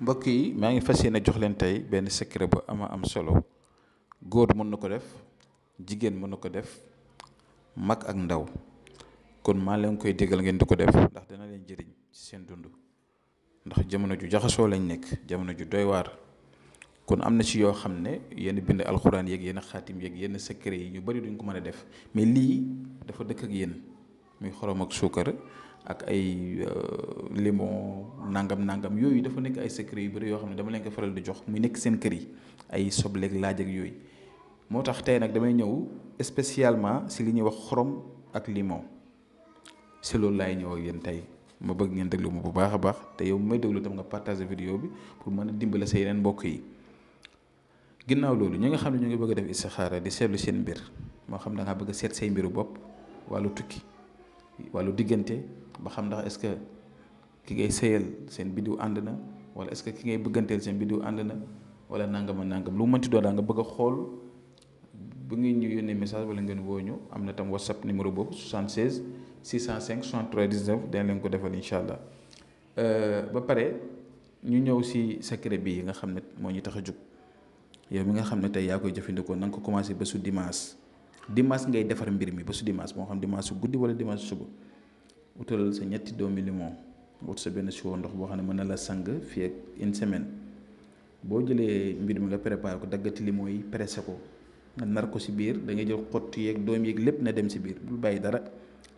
mbokk yi maa ngi fas yéene jox leen tey benn secret bu am solo góor mën na ko def jigéen mën na ko def mag ak ndaw kon maa leen koy déggal ngeen di ko def ndax dana leen jëriñ ci seen dund ndax jamono ju jaxasoo lañ nekk jamono ju doy waar kon am na ci yoo xam ne yenn bind alxuraan yeeg yenn xaatim yeeg yenn secret yi ñu bari duñ ko mën a def mais lii dafa dëkk ak yéen muy xorom ak suukar ak ay limon nangam yooyu dafa nekk ay secret yu bëri yoo xam ne dama leen ko faral di jox muy nekk seen kër yi ay sobleeg laaj ak yooyu moo tax tey nag damay ñëw spécialement si li ñuy wax xorom ak limon si loolu laay ñëw ak yéen tey ma bëgg ngeen déglu ma bu baax a baax te yow may déglu tam nga partager vidéo bi pour mën a dimbale sa yeneen mbokk yi. ginnaaw loolu ñi nga xam ne ñu ngi bëgg a def istixaara di seetlu seen mbir moo xam da ngaa bëgg a seet say mbiru bopp wàllu tukki wàllu diggante ba xam ndax est-ce que ki ngay sëyal seen biddiw ànd na wala est-ce que ki ngay bëgganteel seen biddiw ànd na wala nangam lu mënti doon daa nga bëgg a xool bu ngeen ñu yónnee message wala ngeen woo ñu am na tam whatsapp numéro boobu 76 605 63 19 dañ leen ko defal incha allah ba pare ñu ñëw si secret bi nga xam ne moo ñu tax a jóg yow mi nga xam ne tey yaa koy jëfandikoo na nga ko commencé ba su dimanche ngay defar mbir mi ba su dimanche moo xam dimanche su guddi wala dimanche suba utalal sa ñetti doomi limon wut sa benn siwo ndox boo xam ne mën na la sang fii ak une semaine boo jëlee mbir mi nga préparé ko daggati limon yi pressé ko nga nar ko si biir da ngay jël xott yeeg doom yeeg lépp na dem si biir bul bàyyi dara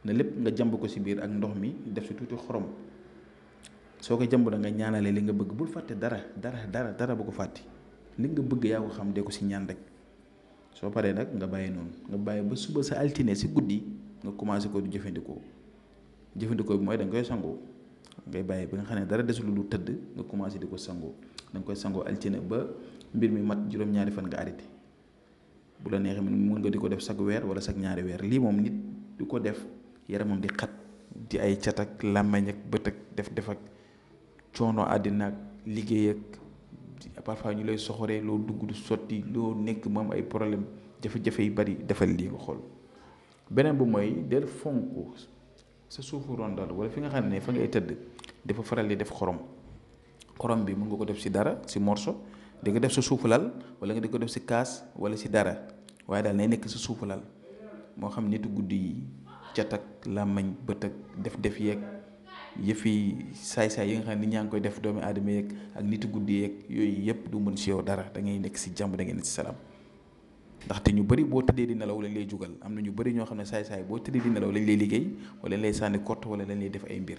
na lépp nga jàmb ko si biir ak ndox mi def si tuuti xorom soo ko jàmb da nga ñaanale li nga bëgg bul fàtte dara bu ko fàtte li nga bëgg yaa ko xam de ko si ñaan rek soo paree nag nga bàyyi noonu nga bàyyi ba suba sa altine si guddi nga commencé ko di jëfandikoo bi mooy da nga koy sangoo ngay bàyyi ba nga xam ne dara desul lu tëdd nga commencé di ko sangoo da nga koy sangoo altine ba mbir mi mat juróom-ñaari fan nga arrêté bu la neexee mën nga di ko def chaque weer wala chaque ñaari weer lii moom nit du ko def yaramam di xat di ay cat ak làmmeñ ak bët ak def ak coono àddina ak liggéey ak parfois ñu lay soxoree loo dugg du sotti loo nekk moom ay problème jafe-jafe yu bari defal lii nga xool beneen bu mooy del fonk sa suufu rondal wala fi nga xam ne fa ngay tëdd dafa faral di def xorom bi mën nga ko def si dara si morso di nga def sa suufu lal wala nga di ko def si kaas wala si dara waaye daal nay nekk sa suufu lal moo xam nitu guddi yi cat ak làmmañ bët ak def yeeg yëfi saay-saay yi nga xam ne nit ñaa ngi koy def doomi aadama yeeg ak nitu guddi yeeg yooyu yëpp du mën si yow dara da ngay nekk si jàmm da ngay nekk si salaam ndaxte ñu bëri boo tëddee di nelaw lañ lay jugal am na ñu bëri ñoo xam ne saay-saay boo tëddee di nelaw lañ lay liggéey wala lañ lay sànni kott wala lañ lay def ay mbir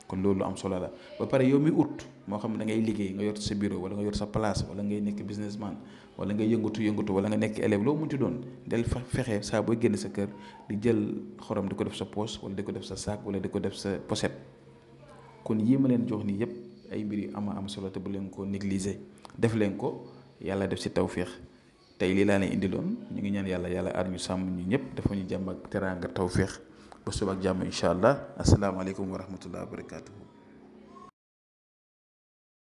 kon loolu am solo la ba pare yow mi ut moo xam ne da ngay liggéey nga yor sa bureau wala nga yor sa place wala ngay nekk businessman wala nga yëngatu wala nga nekk élève loo munti doon del fexe saa booy génn sa kër di jël xorom di ko def sa poche wala di ko def sa sac wala di ko def sa pochette kon yii ma leen jox nii yëpp ay mbir yu am solo te bu leen ko négliger def leen ko yàlla def si tawféex tey lii laa leen indiloon ñu ngi ñaan yàlla aar ñu sàmm ñu ñëpp dafa ñu jàmm ak teraanga tawféex ba suba ak jàmm incha allah asalaamaaleykum wa rahmatulah wa barakaatuhu.